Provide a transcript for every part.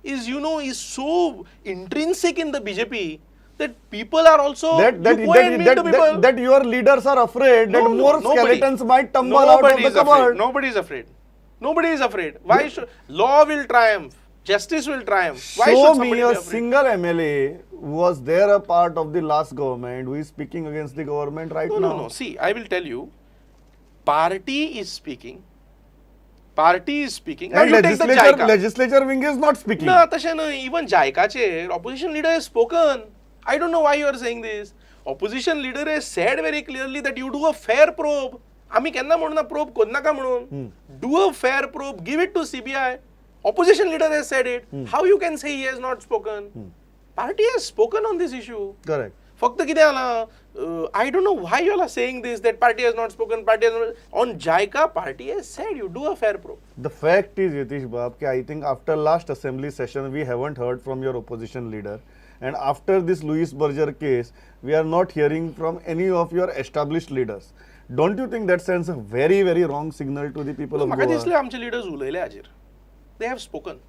is so intrinsic in the BJP that people are also that your leaders are afraid that more skeletons might tumble out of the cupboard. Nobody is afraid. Nobody is afraid. Why should law will triumph? Justice will triumph. Why Show should somebody me be a afraid? single MLA who was there a part of the last government who is speaking against the government right now. No. See, I will tell you. Party is speaking. Party is speaking. Now And you take the JICA. legislature wing is not speaking. No, तशें न्हय. Even JICAचेर opposition leader has spoken. I don't know why you are saying this. Opposition leader has said very clearly that you do a fair probe. आम्ही केन्ना म्हणना probe करनाका म्हणून. Do a fair probe. Give it to CBI. Opposition leader has said it. How you can say he has not spoken? Party has spoken on this issue. Correct. फक्त कितें जाला? I don't know why you all are saying this, that party has not spoken, party has not. On JICA, party has said you do a fair probe. The fact is, Yatish Bab, I think after last assembly session, we haven't heard from your opposition leader. And after this Louis Berger case, we are not hearing from any of your established leaders. Don't you think that sends a very, very wrong signal to the people of म्हाका Goa? दिसलें आमचे leaders उलयले हाजेर. They have spoken.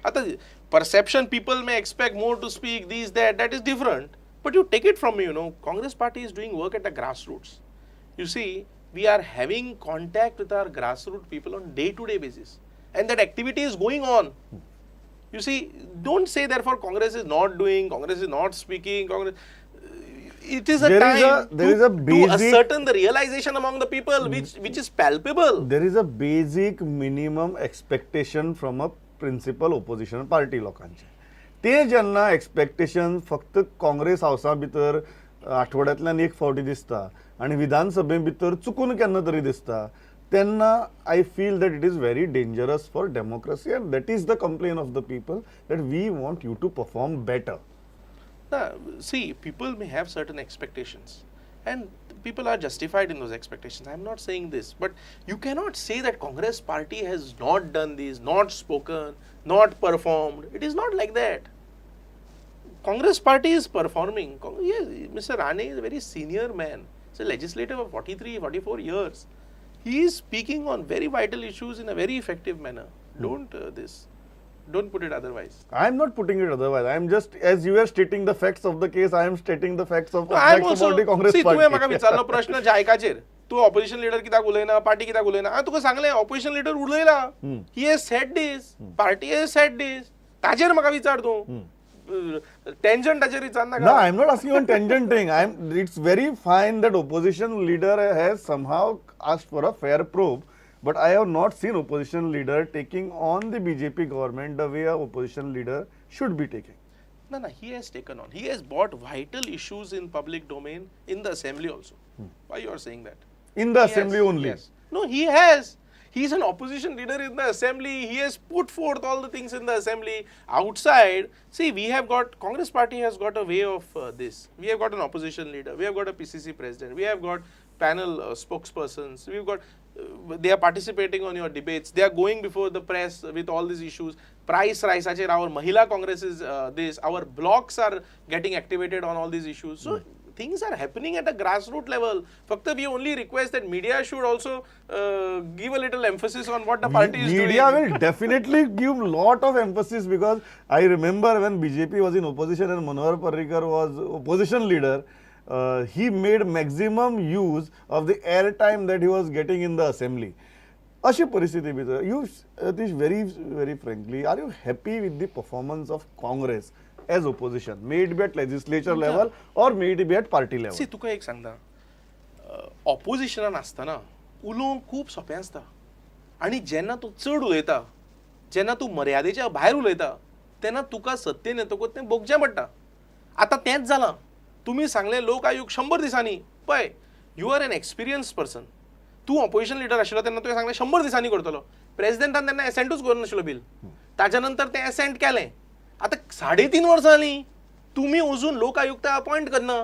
आता perception, people may expect more to speak, this, that is different. But you take it from me, Congress party is doing work at the grassroots. You see, we are having contact with our grassroots people on day-to-day basis. And that activity is going on. You see, don't say therefore Congress is not doing, Congress is not speaking, it is a time to ascertain the realization among the people which is palpable. There is a basic minimum expectation from a principal opposition party लोकांचे. ते जेन्ना expectation फक्त काँग्रेस हावसा भितर आठवड्यांतल्यान एक फावटी दिसता आनी विधानसभे भितर चुकून केन्ना तरी दिसता तेन्ना I feel that it is very dangerous for democracy, and that is the complaint of the people, that we want you to perform better. See, people may have certain expectations and people are justified in those expectations. I am not saying this, but you cannot say that Congress party has not done this, not spoken, not performed. It is not like that. Congress party is performing. Yes, Mr. Rane is a very senior man. He's a legislator of 43, 44 years. He is speaking on very vital issues in a very effective manner. Don't put it otherwise. I am not putting it otherwise. I am just, as you are stating the facts of the case, I am stating the facts of I am facts also, about the Congress see, party. तुवें म्हाका विचारलो प्रश्न जायकाचेर. तूं opposition leader कित्याक उलयना, party कित्याक उलयना? हांवें तुका सांगलें ऑपोजिशन लीडर उलयला. He has said this. Party has said this. ताचेर म्हाका विचार तूं. Tangent ताचेर विचार नाका. No, I am not asking you on tangent thing. It's very fine that opposition leader has somehow asked for a fair probe. But I have not seen opposition leader taking on the BJP government the way a opposition leader should be taking. No, he has taken on. He has brought vital issues in public domain in the assembly also. Why you are saying that? In the assembly only? Yes. No, he has. He is an opposition leader in the assembly. He has put forth all the things in the assembly. Outside, see, Congress party has got a way of this. We have got an opposition leader. We have got a PCC president. We have got panel spokespersons. We've got, they are participating on your debates. They are going before the press with all these issues. Price rise, our Mahila Congress is this. Our blocks are getting activated on all these issues. So things are happening at a grassroots level. Fakta, we only request that media should also give a little emphasis on what the party is doing. Media will definitely give lot of emphasis, because I remember when BJP was in opposition and Manohar Parrikar was opposition leader, he made maximum use of the airtime that he was getting in the assembly. अशी परिस्थिती भितर, you, Satish, very frankly, are you happy with the performance of Congress as opposition, may it be at legislature level or may it be at party level? See, तुका एक सांगता, ऑपोजिशनान आसतना उलोवंक खूब सोंपें आसता, आनी जेन्ना तूं चड उलयता, जेन्ना तूं मर्यादेच्या भायर उलयता, तेन्ना तुका सत्तेन येतकूच तें भोगचें पडटा. आतां तेंच जालां. तुमी सांगलें लोक आयोग 100 दिसांनी. पळय, you are an experience person. तूं ऑपोजिशन लिडर आशिल्लो तेन्ना तुवें सांगलें 100 दिसांनी करतलो. प्रेसिडेंटान तेन्ना एसेंटूच करनाशिल्लो बील. ताच्या नंतर तें एसेंट केलें. आतां 3.5 वर्सां जालीं. तुमी अजून लोक आयुक्त अपॉइंट करना.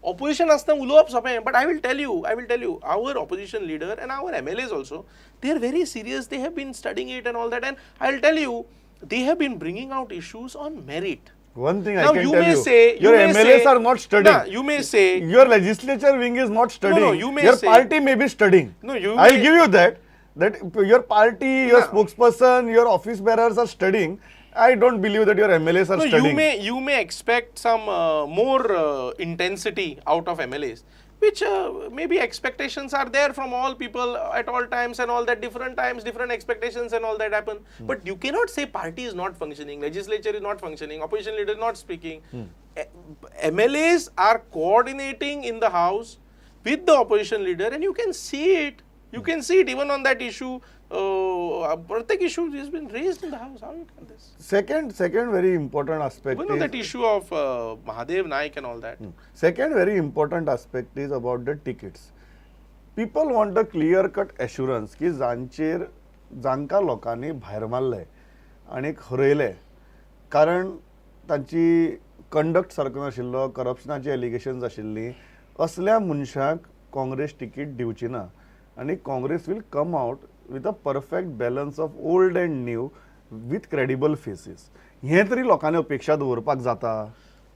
ऑपोजिशन आसतना उलोवप सोंपें. But I will tell you, our opposition leader and our MLAs also, they are very serious. They have been studying it and all that. And I'll tell you, they have been bringing out issues on merit. One thing now, I can you tell may you, say, your MLAs are not studying. Nah, you may say, your legislature wing is not studying. No, you may your say, party may be studying. No, you I'll give you that your party, your spokesperson, your office bearers are studying, I don't believe that your MLAs are No, studying. you may expect some more intensity out of MLAs, which maybe expectations are there from all people at all times and all that. Different times, different expectations and all that happen. But you cannot say party is not functioning, legislature is not functioning, opposition leader is not speaking. MLAs are coordinating in the house with the opposition leader, and you can see it. You can see it even on that issue. Pratek issue has been raised in the house. How you can this? Second very important aspect Even on is that issue of Mahadev Naik and all that. second very important aspect is about the tickets. People want a clear cut assurance की जांका लोकांनी भायर मारले आणि हरयले कारण तांची conduct सारको नाशिल्लो करप्शनाची एलिगेशन्स आशिल्ली असल्या मनशाक काँग्रेस तिकीट दिवची ना आणि Congress will come out with a perfect balance of old and new with credible faces हे तरी लोकांनी अपेक्षा दवरपाक जाता.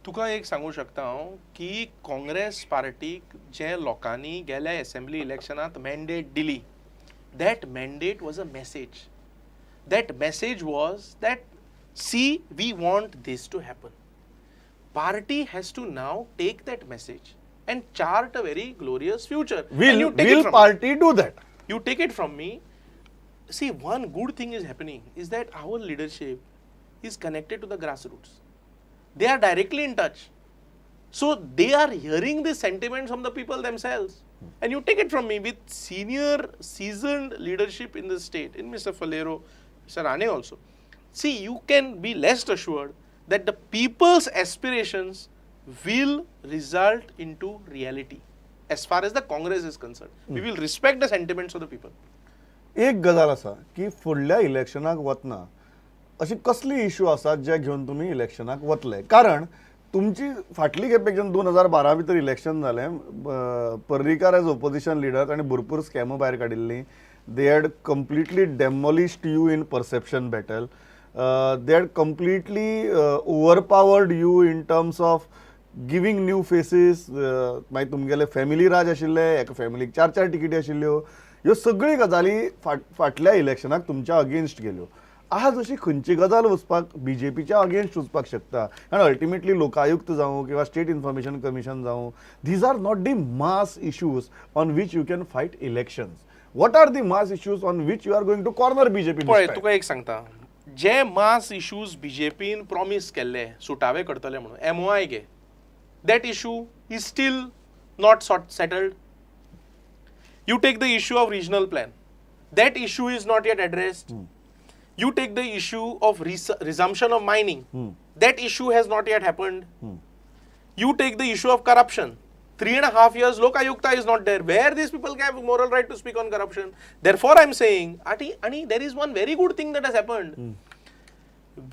तुका एक सांगू शकता हांव की काँग्रेस पार्टीक जे लोकांनी गेल्या असेंब्ली इलेक्शनात मॅन्डेट दिली, that mandate was a message. That message was that, see, we want this to happen. Party has to now take that message and chart a very glorious future. And you take it Will from party do that? me. You take it from me. See, one good thing is happening is that our leadership is connected to the grassroots. They are directly in touch. So they are hearing the sentiments from the people themselves. And you take it from me with senior, seasoned leadership in the state, in Mr. Falero, Mr. Rane also. See, you can be less assured that the people's aspirations will result into reality. As far as the Congress is concerned, we will respect the sentiments of the people. एक गजाल आसा की फुडल्या इलेक्शनाक वतना अशी कसली issue आसात जे घेवन तुम्ही इलेक्शनाक वतले कारण तुमची फाटली खेपेक जेन्ना 2012 भितर इलेक्शन जालें पर्रीकार एज ओपोजिशन लिडर आनी भरपूर स्कॅम भायर काडिल्लीं. They had completely demolished you in perception battle. They had completely overpowered you in terms of giving new faces. मागीर तुमगेले फॅमिली राज आशिल्ले एका फॅमिलीक 4 टिकेटी आशिल्ल्यो. ह्यो सगळी गजाली फाटल्या इलेक्शनाक तुमच्या अगेन्स्ट गेल्यो. आज अशी खंयची गजाल वचपाक बीजेपीच्या अगेन्स्ट वचपाक शकता आनी अल्टिमेटली लोकायुक्त जावं किंवा स्टेट इन्फॉर्मेशन कमिशन जावं these are not the mass issues on which you can fight elections. What are the mass issues on which you are going to corner BJP? पळय तुका एक सांगता, जे मास इश्यूज बीजेपीन प्रॉमिस केल्ले सुटावे करतले म्हणून MOI घे, that issue is still not settled. You take the issue of regional plan, that issue is not yet addressed. You take the issue of resumption of mining, that issue has not yet happened. You take the issue of corruption, 3.5 years Lok Ayukta is not there. Where these people have moral right to speak on corruption? Therefore I am saying, Ani, there is one very good thing that has happened.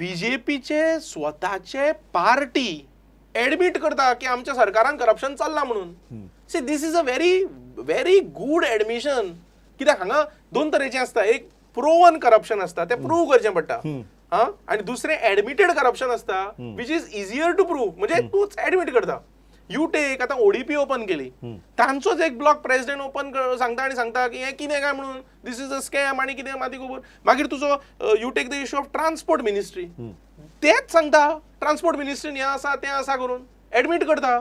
बीजेपीचे स्वतःचे party admit करता की आमच्या सरकारान corruption चल्ला म्हणून. See this is a very good admission. कित्याक हांगा 2 तरेचे आसता, एक प्रोवन करप्शन असता ते प्रूव्ह करचें पडटा आणि दुसरें एडमिटेड करप्शन असता which is easier to prove, म्हणजे तूच एडमिट करता. यू टेक आतां ओडीपी ओपन केली, तांचोच एक ब्लॉक प्रेसिडेंट ओपन सांगता आनी सांगता की हें कितें काय म्हणून, दिस इज अ स्कॅम आनी कितें माती खबर. मागीर तुजो you take the issue of transport ministry, तेच सांगता ट्रान्सपोर्ट मिनिस्ट्रीन हें आसा तें आसा करून एडमिट करता.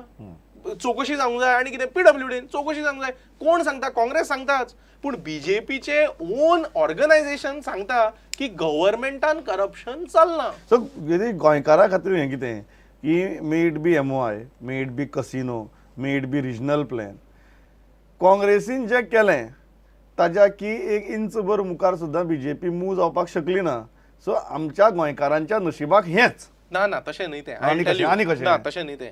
चौकशी जावंक जाय आनी कितें PWDन चौकशी जावंक जाय. कोण सांगता? काँग्रेस सांगताच. पूण बीजेपीचे ओन ऑर्गनायझेशन सांगता की गव्हर्नमेंटान करप्शन चलना. सो गोंयकारा खातीर हें कितें की may it be MOI, may it be casino, may it be regional plan, काँग्रेसीन जें केलें ताज्या की 1 इंचभर मुखार सुद्दां बीजेपी मूव जावपाक शकली ना. सो आमच्या गोंयकारांच्या नशिबाक हेंच ना तशें न्हय तें. आनी कशें ना तशें न्हय तें.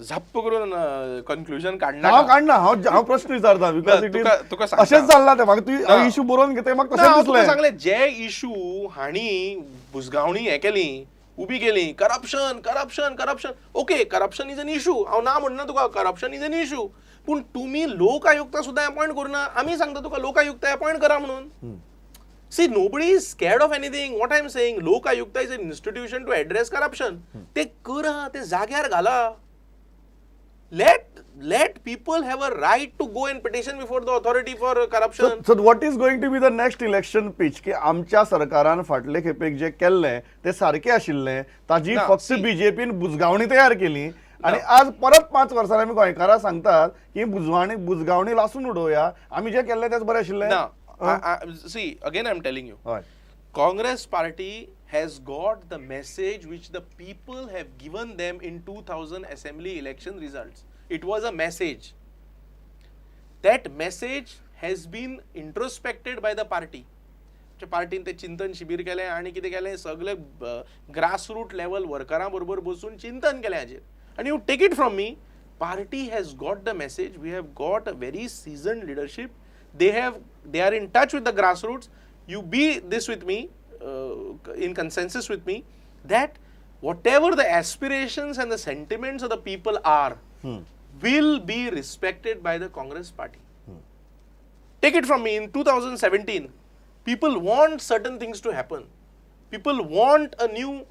झप्प करून कन्क्लुजन काडना हांव प्रश्न विचारता बिकॉज इट इज तुका अशेंच जाल्ला तें. म्हाका तूं इश्यू बरोवन घेतय म्हाका तशेंच दिसलें. सांगलें जे इश्यू हांणी बुजगावणी हें केली, उबी केली, corruption. Okay, corruption is an issue, हांव ना म्हणना तुका, करप्शन इज एन इश्यू. पूण तुमी लोक आयुक्ता सुद्दां अपॉयंट करुना. आमी सांगता तुका लोक आयुक्ता अपॉयंट करा म्हणून. See, nobody is scared of anything. What I am saying, Lok Ayukta is an institution to address corruption. ते करा, ते जाग्यार घाला. Let let people have a right to go and petition before the authority for corruption. So what is going to be the next election pitch? की आमच्या सरकारान फाटले खेपेक जे केल्ले ते सारखे आशिल्ले ताजी ना, फक्त see. बीजेपीन बुजगावणी तयार केली आणि आज परत 5 वर्सांनी आमी गोंयकारां सांगतात की बुजगावणी लासून उडोवया आमी जे केल्ले तेच बरें आशिल्ले. Now, see, again I'm telling you, हय. Congress party has got the message which the people have given them in 2000 assembly election results. It was a message. That message has been introspected by the party. पार्टीन ते चिंतन शिबीर केलें आनी कितें केलें सगळे grassroot level वर्करां बरोबर बसून चिंतन केलें हाजेर. And you take it from me, party has got the message. We have got a very seasoned leadership. They are in touch with the grassroots. You be this with me, in consensus with me, that whatever the aspirations and the sentiments of the people are, will be respected by the Congress party. Take it from me, in 2017, people want certain things to happen. People want a new,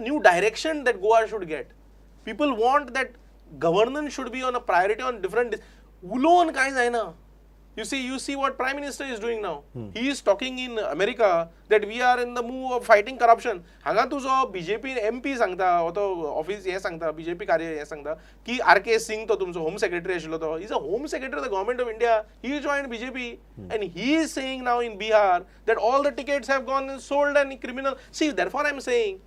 new direction that Goa should get. People want that governance should be on a priority on different. Ulon kai zaina. You see what Prime Minister is doing now. He is talking in America that we are in the move of fighting corruption. हांगा तुजो BJP MP सांगता, तो office हे सांगता, BJP कार्य हे सांगता की RK Singh तो तुमचो होम सेक्रेटरी आशिल्लो तो, he is a home secretary of the government of India. He joined BJP and he is saying now in Bihar that all the tickets have gone and sold and criminal. See, therefore I am saying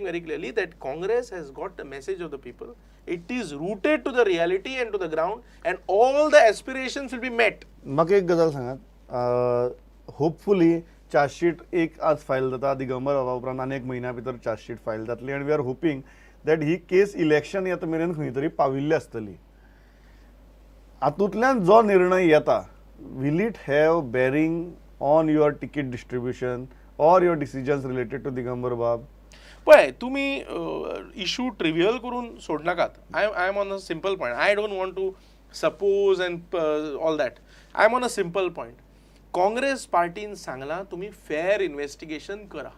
very clearly that Congress has got the message of the people. It is rooted to the reality and to the ground, and all the aspirations will be met. म्हाका एक गजाल सांगात, hopefully chargesheet एक आज file जाता, दिगंबर बाबा उपरांत आनी एक म्हयन्या भितर चार्जशीट फायल जातली आनी वी आर होपिंग दॅट ही केस इलेक्शन येता मेरेन खंय तरी पाविल्ली आसतली. हातूंतल्यान जो निर्णय येता, will it have bearing on your ticket distribution or your decisions related to Digambar Bab? पळय, तुम्ही इशू ट्रिवियल करून सोडनाकात. I am on a simple point. I don't want to suppose and all that. I am on a simple point. Congress पार्टीन सांगला तुम्ही fair investigation करा.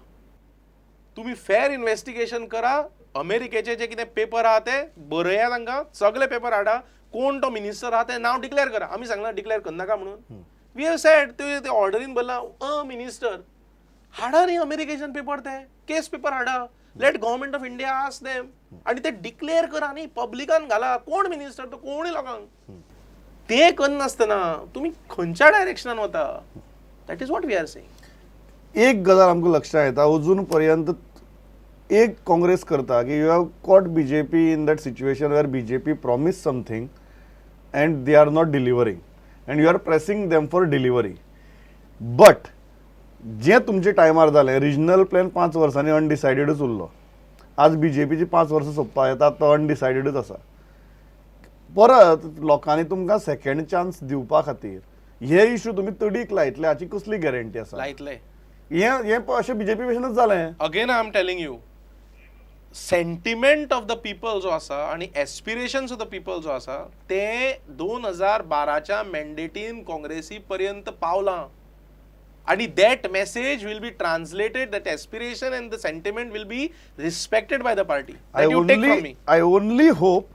तुम्ही fair investigation करा. अमेरिकेचे जे कितें पेपर आहा ते बरया तांकां, सगळे पेपर हाडा. कोण तो मिनिस्टर आहा ते नाव डिक्लेअर करा. आमी सांगला डिक्लेअर करनाका म्हणून. वी हॅव सेड ते ऑर्डरीन बरला अ मिनिस्टर हाडा न्ही अमेरिकेच्यान पेपर, ते केस पेपर हाडा. Let government of India ask them आणि ते डिक्लेअर करा न्ही, पब्लिकान घाला. कोण मिनिस्टर तो, कोणी लोकांक ते करनासतना तुम्ही खंयच्या डायरेक्शनान वता. That is what we are saying. एक गजाल आमकां लक्षांत येता, अजून पर्यंत एक काँग्रेस करता की you have caught BJP in that situation where BJP promise something and they are not delivering and you are pressing them for delivery. But जे तुमचे टायमार जालें, रिजनल प्लॅन 5 वर्सांनी अनडिसायडेडच उरलो. आज बीजेपीची 5 वर्सां सोंपपा येता, तो अनडिसायडेडच आसा. परत लोकांनी तुमकां सेकंड चान्स दिवपा खातीर हे इशू तुमी तडीक लायतले हाची कसली गॅरंटी आसा? लायतले. हे अशें बीजेपी भशेनच जालें. Again I am telling you, sentiment of the people जो आसा आणि एस्पिरेशन्स ऑफ द पीपल जो आसा ते 2012च्या मॅन्डेटीन काँग्रेसी पर्यंत पावलां. आणि that message will be translated, that aspiration and the sentiment will be respected by the party. That you take from me. I only hope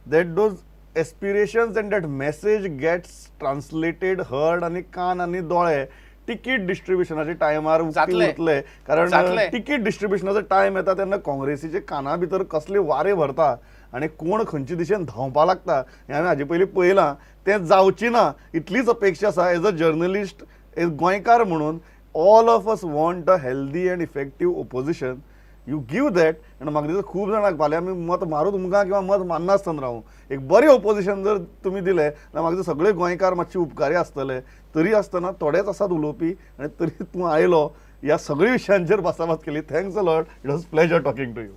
that those aspirations and that message gets translated, heard आणि कान आणि दोळे ticket डिस्ट्रिब्युशनाचे टायमार उरतले. कारण ticket डिस्ट्रिब्युशनाचो time येता तेन्ना काँग्रेसीचे काना भितर कसले वारे भरता आणि कोण खंयचे दिशेन धांवपा लागता हें हांवें हाजे पयलीं पळयलां. तें जावची ना इतलीच अपेक्षा आसा. एज अ जर्नलिस्ट, एज गोंयकार म्हणून all of us want a healthy and effective opposition. You give that. आनी म्हाका दिसता खूब जाणांक फाल्यां आमी मत मारूं तुमकां किंवा मत मारनासतना रावूं. एक बरें ओपोजिशन जर तुमी दिलें जाल्यार म्हाका दिसता सगळे गोंयकार मातशे उपकारी आसतले. तरी आसतना थोडेच आसात उलोवपी आनी तरी तूं आयलो ह्या सगळ्या विशयांचेर भासाभास केली. Thanks a lot. It was pleasure talking to you.